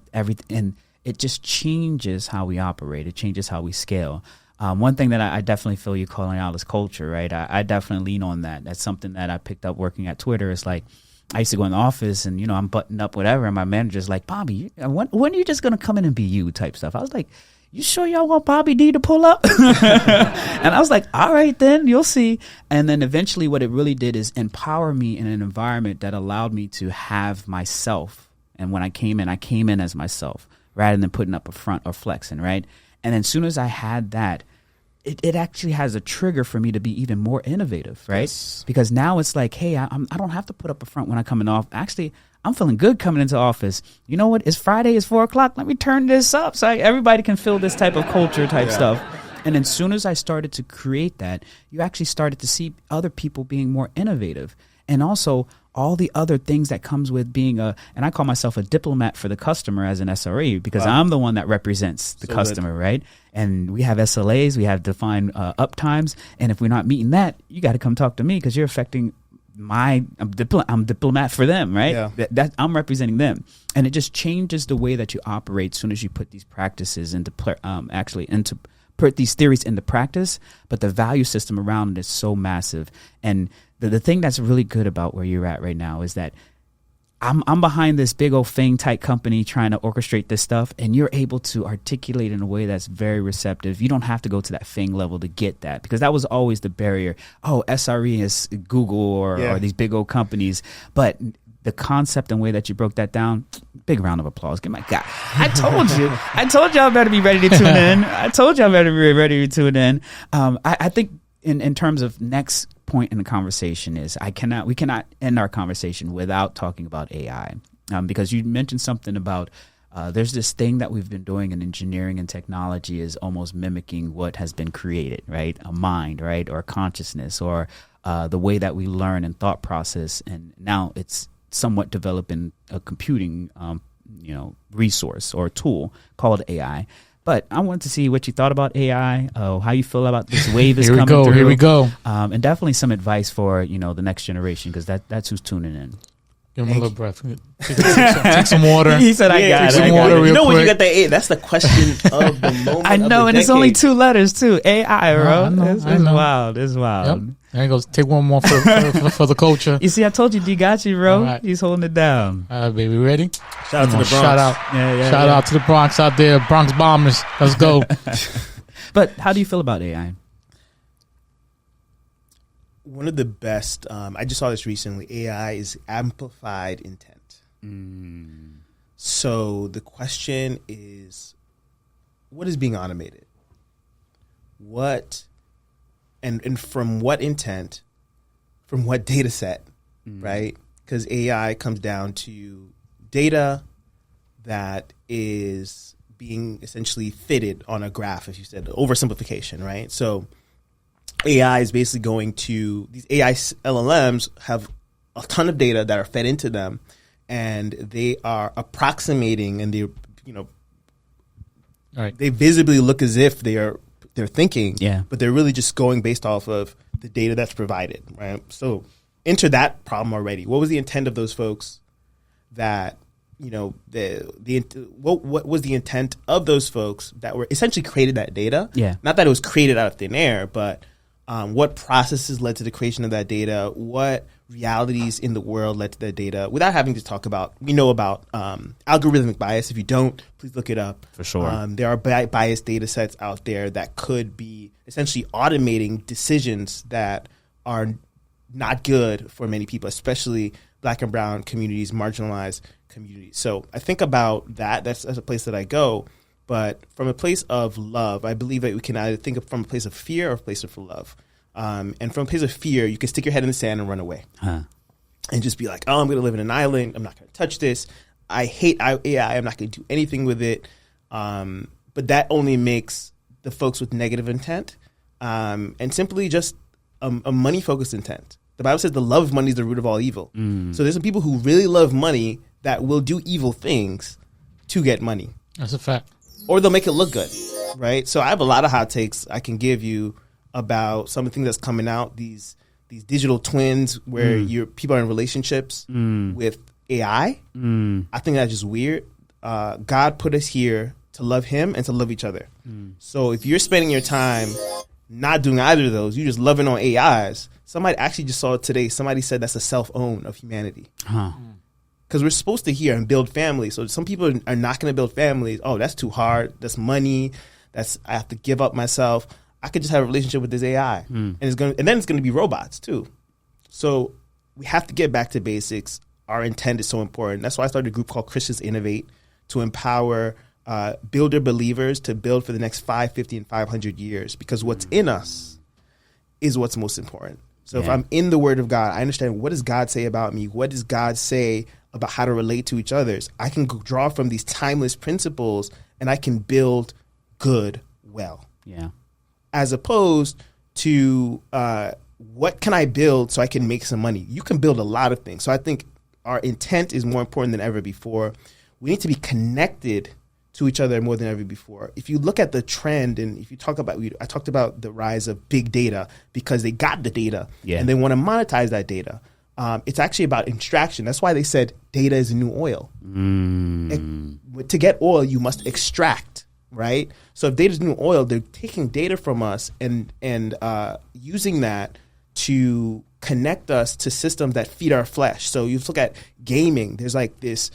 and it just changes how we operate. It changes how we scale. One thing that I definitely feel you calling out is culture, right? I definitely lean on that. That's something that I picked up working at Twitter. It's like, I used to go in the office and, I'm buttoned up, whatever. And my manager's like, Bobby, when are you just going to come in and be you type stuff? I was like, you sure y'all want BobbyD to pull up? And I was like, all right, then you'll see. And then eventually what it really did is empower me in an environment that allowed me to have myself. And when I came in as myself rather than putting up a front or flexing, right? And then as soon as I had that, it actually has a trigger for me to be even more innovative, right? Yes. Because now it's like, hey, I don't have to put up a front when I come in off. Actually, I'm feeling good coming into office. You know what? It's Friday. It's 4:00. Let me turn this up so everybody can feel this type of culture type stuff. And as soon as I started to create that, you actually started to see other people being more innovative. And also all the other things that comes with being and I call myself a diplomat for the customer as an SRE because I'm the one that represents the customer, right? And we have SLAs, we have defined uptimes. And if we're not meeting that, you got to come talk to me because you're affecting I'm diplomat for them, right? Yeah. That I'm representing them. And it just changes the way that you operate as soon as you put these practices put these theories into practice, but the value system around it is so massive. And the thing that's really good about where you're at right now is that I'm behind this big old FANG type company trying to orchestrate this stuff, and you're able to articulate in a way that's very receptive. You don't have to go to that FANG level to get that, because that was always the barrier. Oh, SRE is Google or these big old companies. But the concept and way that you broke that down, big round of applause. Give my God. I told y'all better be ready to tune in. I think in terms of next point in the conversation is we cannot end our conversation without talking about AI. Because you mentioned something about there's this thing that we've been doing in engineering and technology is almost mimicking what has been created, right? A mind, right? Or consciousness, or the way that we learn and thought process. And now it's somewhat developing a computing, resource or tool called AI. But I wanted to see what you thought about AI, how you feel about this wave is coming through. Here we go. And definitely some advice for, the next generation, because that's who's tuning in. Give him a little breath. Take some water. He said, I got it. Some water real quick. When you got that A, that's the question of the moment. I know, and it's only 2 letters, too. AI, bro. It's wild. It's wild. Yep. There he goes. Take one more for the culture. You see, I told you, D got you, bro. Right. He's holding it down. All right, baby. Ready? Shout out to the Bronx. Shout out to the Bronx out there. Bronx Bombers. Let's go. But how do you feel about AI? One of the best, I just saw this recently, AI is amplified intent. So the question is, what is being automated? And from what intent, from what data set, right? Because AI comes down to data that is being essentially fitted on a graph, if you said oversimplification, right? So AI is basically these AI LLMs have a ton of data that are fed into them, and they are approximating, and they visibly look as if they're thinking, but they're really just going based off of the data that's provided, right? So enter that problem already. What was the intent of those folks what was the intent of those folks that were essentially created that data? Yeah. Not that it was created out of thin air, but what processes led to the creation of that data? What realities in the world led to that data? Without having to talk about, we know about algorithmic bias. If you don't, please look it up. For sure. There are biased data sets out there that could be essentially automating decisions that are not good for many people, especially Black and brown communities, marginalized communities. So I think about that. That's a place that I go. But from a place of love, I believe that we can either think of from a place of fear or a place of love. And from a place of fear, you can stick your head in the sand and run away. And just be like, I'm going to live in an island. I'm not going to touch this. I hate AI. I'm not going to do anything with it. But that only makes the folks with negative intent and simply just a money-focused intent. The Bible says the love of money is the root of all evil. So there's some people who really love money that will do evil things to get money. That's a fact. Or they'll make it look good, right? So I have a lot of hot takes I can give you about some of the things that's coming out, these digital twins where people are in relationships with AI. I think that's just weird. God put us here to love him and to love each other. So if you're spending your time not doing either of those, you're just loving on AIs. Somebody actually just saw it today. Somebody said that's a self-own of humanity. Because we're supposed to hear and build families. So some people are not going to build families. Oh, that's too hard. That's money. I have to give up myself. I could just have a relationship with this AI. And then it's going to be robots too. So we have to get back to basics. Our intent is so important. That's why I started a group called Christians Innovate to empower builder believers to build for the next 5, 50, and 500 years. Because what's in us is what's most important. So if I'm in the Word of God, I understand what does God say about me? What does God say about how to relate to each other? I can draw from these timeless principles and I can build good well. Yeah. As opposed to what can I build so I can make some money? You can build a lot of things. So I think our intent is more important than ever before. We need to be connected to each other more than ever before. If you look at the trend, and if you talk about, I talked about the rise of big data because they got the data and they want to monetize that data. It's actually about extraction. That's why they said data is the new oil. To get oil, you must extract, right? So if data is new oil, they're taking data from us and using that to connect us to systems that feed our flesh. So you look at gaming. There's like this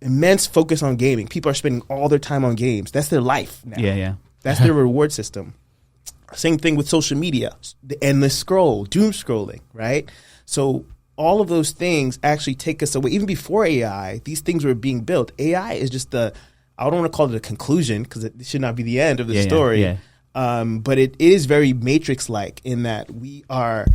immense focus on gaming. People are spending all their time on games. That's their life now. Yeah. That's their reward system. Same thing with social media, the endless scroll, doom scrolling, right? So all of those things actually take us away. Even before AI, these things were being built. AI is just I don't want to call it a conclusion because it should not be the end of the story. But it is very Matrix-like in that we are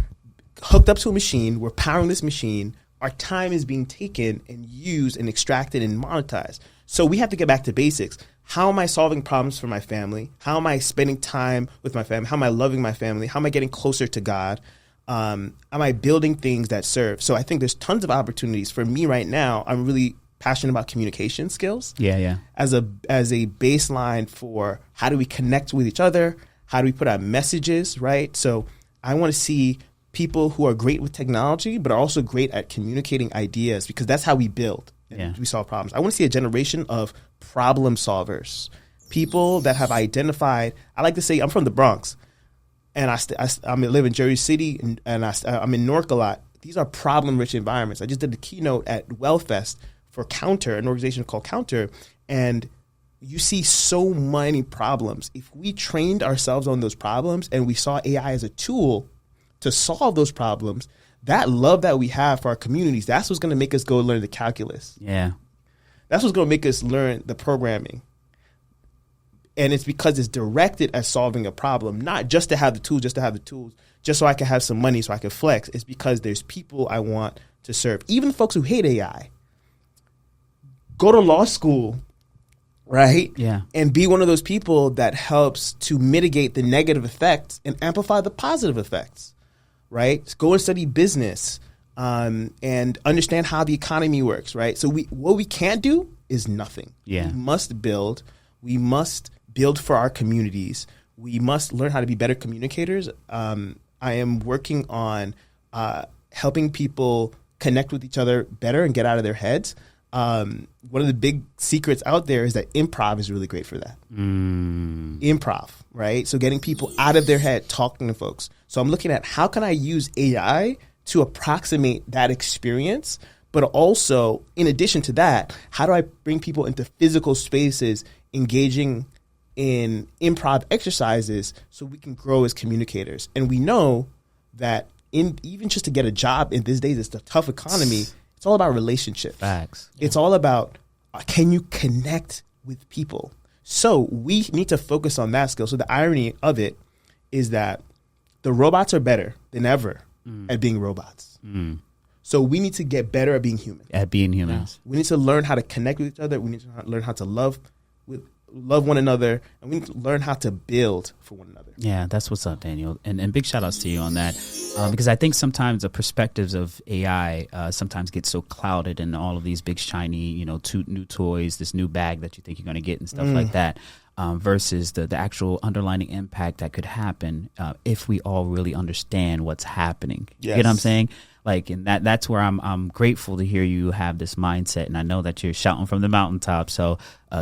hooked up to a machine. We're powering this machine. Our time is being taken and used and extracted and monetized. So we have to get back to basics. How am I solving problems for my family? How am I spending time with my family? How am I loving my family? How am I getting closer to God? Am I building things that serve? So I think there's tons of opportunities. For me right now, I'm really passionate about communication skills. As a baseline for how do we connect with each other? How do we put out messages, right? So I want to see people who are great with technology, but are also great at communicating ideas because that's how we build and we solve problems. I want to see a generation of problem solvers, people that have identified. I like to say I'm from the Bronx, and I live in Jersey City, and I'm in Newark a lot. These are problem-rich environments. I just did a keynote at Wellfest for Counter, an organization called Counter, and you see so many problems. If we trained ourselves on those problems and we saw AI as a tool to solve those problems, that love that we have for our communities, that's what's going to make us go learn the calculus. That's what's going to make us learn the programming. And it's because it's directed at solving a problem, not just to have the tools, just so I can have some money so I can flex. It's because there's people I want to serve. Even folks who hate AI, go to law school, right? And be one of those people that helps to mitigate the negative effects and amplify the positive effects. Right? Go and study business and understand how the economy works, right? So what we can't do is nothing. We must build. We must build for our communities. We must learn how to be better communicators. I am working on helping people connect with each other better and get out of their heads. One of the big secrets out there is that improv is really great for that. Improv, right? So getting people out of their head, talking to folks. So I'm looking at how can I use AI to approximate that experience, but also, in addition to that, how do I bring people into physical spaces, engaging in improv exercises so we can grow as communicators? And we know that even just to get a job in these days, it's a tough economy. It's all about relationships. Facts. It's all about can you connect with people? So we need to focus on that skill. So the irony of it is that the robots are better than ever at being robots. So we need to get better at being human. At being humans. We need to learn how to connect with each other. We need to learn how to love with love one another, and we need to learn how to build for one another. Yeah, that's what's up, Daniel. And big shout outs to you on that. Because I think sometimes the perspectives of AI sometimes get so clouded in all of these big shiny, new toys, this new bag that you think you're going to get and stuff like that, versus the actual underlying impact that could happen if we all really understand what's happening. Yes. You know what I'm saying? Like, and that's where I'm grateful to hear you have this mindset, and I know that you're shouting from the mountaintop. So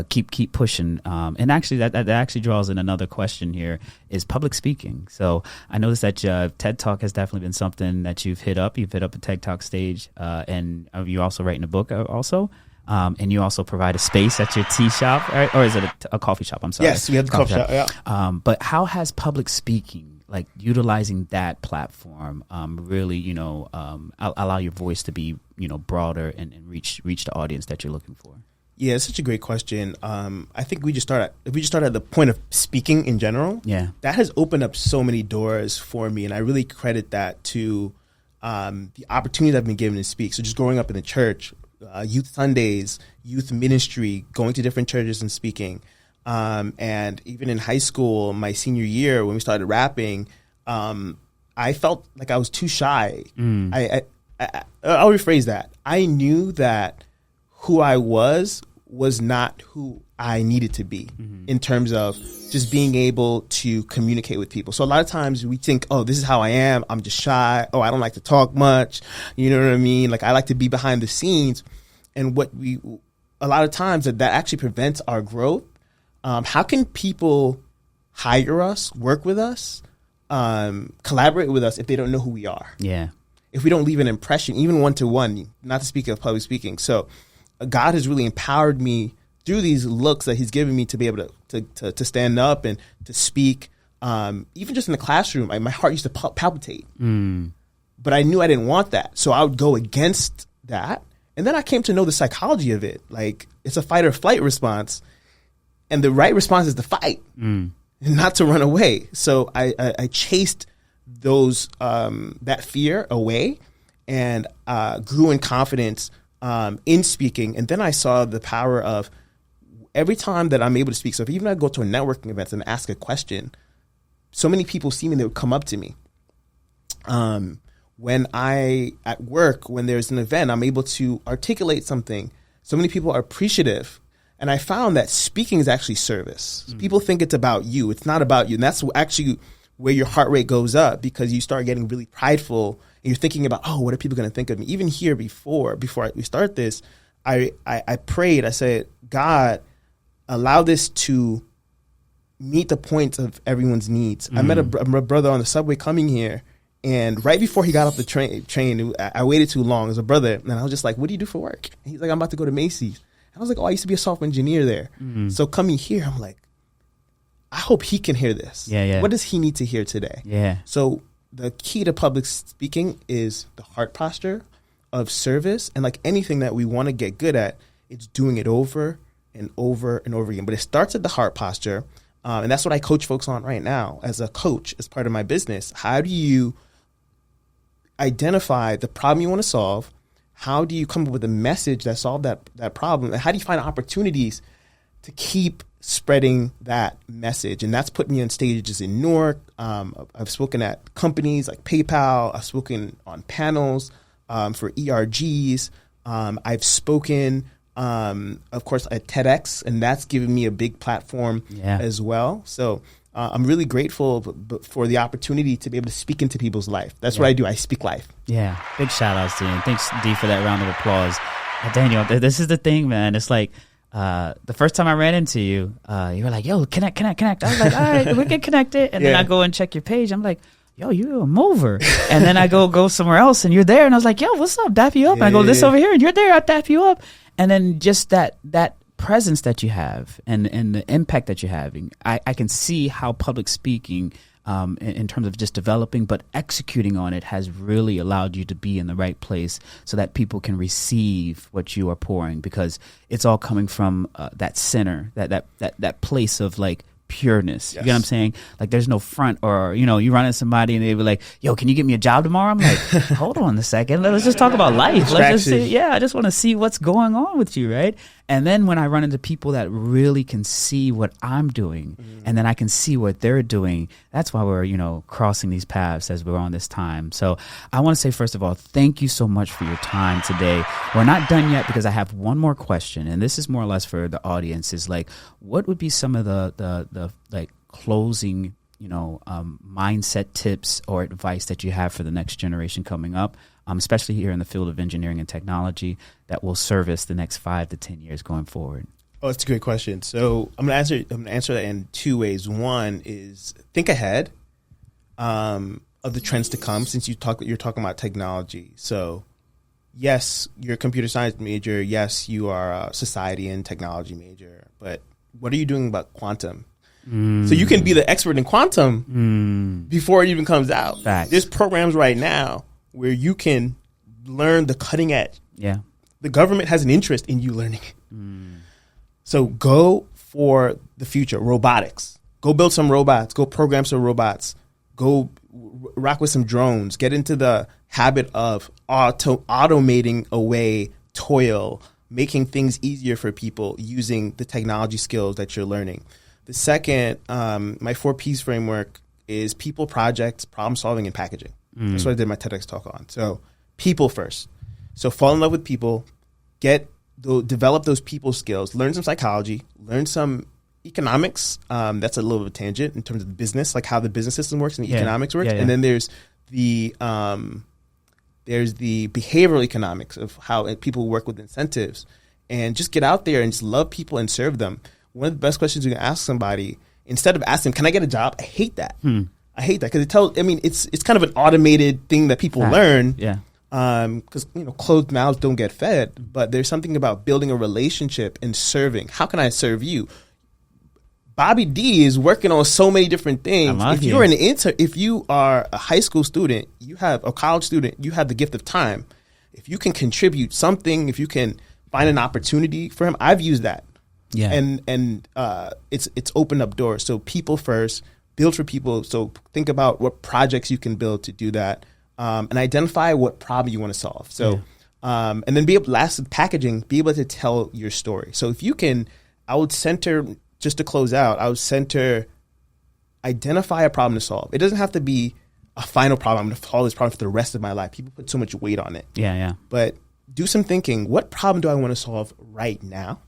keep pushing. And actually, that actually draws in another question here: is public speaking. So I noticed that TED Talk has definitely been something that you've hit up. You've hit up a TED Talk stage, and you're also writing a book also. And you also provide a space at your tea shop, or is it a coffee shop? I'm sorry. Yes, we have the coffee shop. Yeah. But how has public speaking, like utilizing that platform, really, allow your voice to be, broader and reach the audience that you're looking for? Yeah, it's such a great question. I think if we just start at the point of speaking in general, that has opened up so many doors for me, and I really credit that to the opportunities I've been given to speak. So just growing up in the church, youth Sundays, youth ministry, going to different churches and speaking. And even in high school, my senior year, when we started rapping, I felt like I was too shy. I'll rephrase that. I knew that who I was not who I needed to be in terms of just being able to communicate with people. So a lot of times we think, oh, this is how I am. I'm just shy. Oh, I don't like to talk much. You know what I mean? Like, I like to be behind the scenes. And a lot of times that actually prevents our growth. How can people hire us, work with us, collaborate with us if they don't know who we are? Yeah. If we don't leave an impression, even one-to-one, not to speak of public speaking. So God has really empowered me through these looks that he's given me to be able to stand up and to speak. Even just in the classroom, my heart used to palpitate. But I knew I didn't want that. So I would go against that. And then I came to know the psychology of it. Like, it's a fight or flight response. And the right response is to fight, not to run away. So I chased that fear away and grew in confidence in speaking. And then I saw the power of every time that I'm able to speak. So if even I go to a networking event and ask a question, so many people see me, they would come up to me. When at work, when there's an event, I'm able to articulate something. So many people are appreciative. And I found that speaking is actually service. People think it's about you. It's not about you. And that's actually where your heart rate goes up, because you start getting really prideful and you're thinking about, oh, what are people going to think of me? Even here before we start this, I prayed. I said, God, allow this to meet the points of everyone's needs. I met a brother on the subway coming here. And right before he got off the train, I waited too long as a brother. And I was just like, what do you do for work? And he's like, I'm about to go to Macy's. I was like, oh, I used to be a software engineer there. So coming here, I'm like, I hope he can hear this. Yeah. What does he need to hear today? Yeah. So the key to public speaking is the heart posture of service. And like anything that we want to get good at, it's doing it over and over and over again. But it starts at the heart posture. And that's what I coach folks on right now as a coach, as part of my business. How do you identify the problem you want to solve? How do you come up with a message that solves that problem? And how do you find opportunities to keep spreading that message? And that's put me on stages in Newark. I've spoken at companies like PayPal. I've spoken on panels for ERGs. I've spoken, of course, at TEDx, and that's given me a big platform as well. So I'm really grateful for the opportunity to be able to speak into people's life. That's what I do. I speak life. Yeah. Big shout outs to you. And thanks, D, for that round of applause. Daniel, this is the thing, man. It's like the first time I ran into you, you were like, yo, connect. I was like, all right, we get connected. And then I go and check your page. I'm like, yo, you're a mover. And then I go somewhere else and you're there. And I was like, yo, what's up? Dap you up. And I go this over here and you're there. I dap you up. And then just that presence that you have and the impact that you're having, I can see how public speaking in terms of just developing but executing on it has really allowed you to be in the right place so that people can receive what you are pouring, because it's all coming from that center, that place of like pureness. You get what I'm saying? Like there's no front, or you run into somebody and they be like, yo, can you get me a job tomorrow? I'm like, hold on a second, let's just talk about life. Let's just see, I just want to see what's going on with you, right? And then when I run into people that really can see what I'm doing, and then I can see what they're doing, that's why we're, crossing these paths as we're on this time. So I want to say, first of all, thank you so much for your time today. We're not done yet because I have one more question, and this is more or less for the audience, is like, what would be some of the like closing, mindset tips or advice that you have for the next generation coming up? Especially here in the field of engineering and technology, that will service the next 5 to 10 years going forward? Oh, that's a great question. So I'm gonna answer that in two ways. One is think ahead of the trends to come. Since you're talking about technology, so yes, you're a computer science major. Yes, you are a society and technology major. But what are you doing about quantum? So you can be the expert in quantum before it even comes out. Facts. There's programs right now where you can learn the cutting edge. Yeah. The government has an interest in you learning it. So go for the future. Robotics. Go build some robots. Go program some robots. Go rock with some drones. Get into the habit of automating away toil, making things easier for people using the technology skills that you're learning. The second, my 4 Ps framework is people, projects, problem solving, and packaging. That's what I did my TEDx talk on. So people first. So fall in love with people, develop those people skills, learn some psychology, learn some economics. That's a little bit of a tangent in terms of the business, like how the business system works and the economics works. And then there's the behavioral economics of how people work with incentives, and just get out there and just love people and serve them. One of the best questions you can ask somebody, instead of asking, can I get a job? I hate that. I hate that because it's kind of an automated thing that people learn. Yeah. Because closed mouths don't get fed, but there's something about building a relationship and serving. How can I serve you? BobbyD is working on so many different things. If you are a high school student, you have a college student, you have the gift of time. If you can contribute something, if you can find an opportunity for him, I've used that. Yeah. And it's opened up doors. So people first. Build for people. So think about what projects you can build to do that, and identify what problem you want to solve. So, and then packaging, be able to tell your story. So if you can, I would center, just to close out, identify a problem to solve. It doesn't have to be a final problem. I'm going to solve this problem for the rest of my life. People put so much weight on it. Yeah. But do some thinking. What problem do I want to solve right now?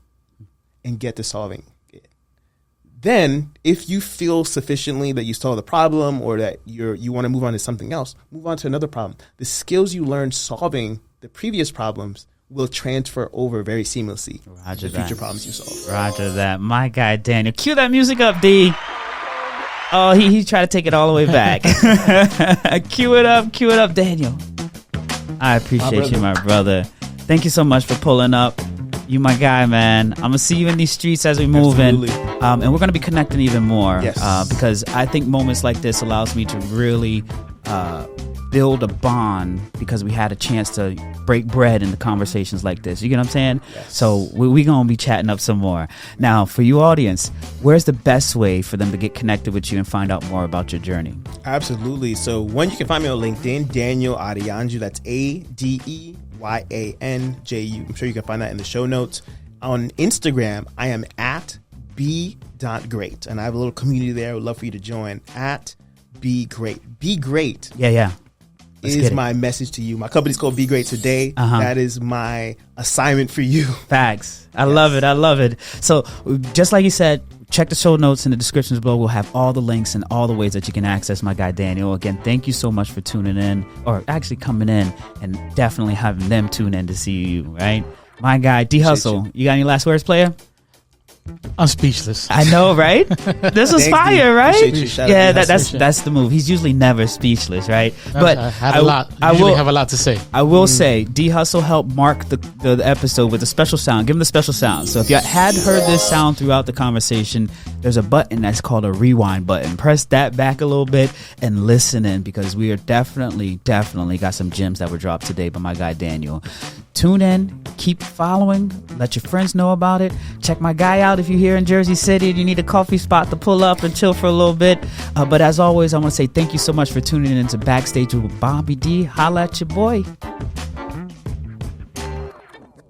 And get to solving. Then, if you feel sufficiently that you solved the problem or that you want to move on to something else, move on to another problem. The skills you learned solving the previous problems will transfer over very seamlessly to the future problems you solve. Roger that. My guy, Daniel. Cue that music up, D. Oh, he tried to take it all the way back. Cue it up, Daniel. I appreciate you, my brother. Thank you so much for pulling up. You my guy, man. I'm gonna see you in these streets as we move in, and we're gonna be connecting even more. Yes. Because I think moments like this allows me to really build a bond, because we had a chance to break bread in the conversations like this. You get what I'm saying? Yes. So we gonna be chatting up some more. Now, for you audience, where's the best way for them to get connected with you and find out more about your journey? Absolutely. So one, you can find me on LinkedIn, Daniel Adeyanju. That's ADEYANJU. I'm sure you can find that in the show notes. On Instagram, I am at b.great, and I have a little community there. I would love for you to join at Be Great. Be Great. Yeah. Is my message to you. My company's called Be Great Today. That is my assignment for you. Facts. I love it. So just like you said, check the show notes in the descriptions below. We'll have all the links and all the ways that you can access my guy Daniel. Again, thank you so much for tuning in, or actually coming in, and definitely having them tune in to see you, right? My guy, D Hustle. You got any last words, player? I'm speechless. I know, right? This was fire, right? Yeah, that's the move. He's usually never speechless, right? But I have a lot to say. I will say, D Hustle helped mark the episode with a special sound. Give him the special sound. So if you had heard this sound throughout the conversation, there's a button that's called a rewind button. Press that back a little bit and listen in, because we are definitely got some gems that were dropped today by my guy Daniel. tune in, keep following, let your friends know about it. Check my guy out if you're here in Jersey City and you need a coffee spot to pull up and chill for a little bit. But as always, I want to say thank you so much for tuning in to Backstage with Bobby D. Holla at your boy.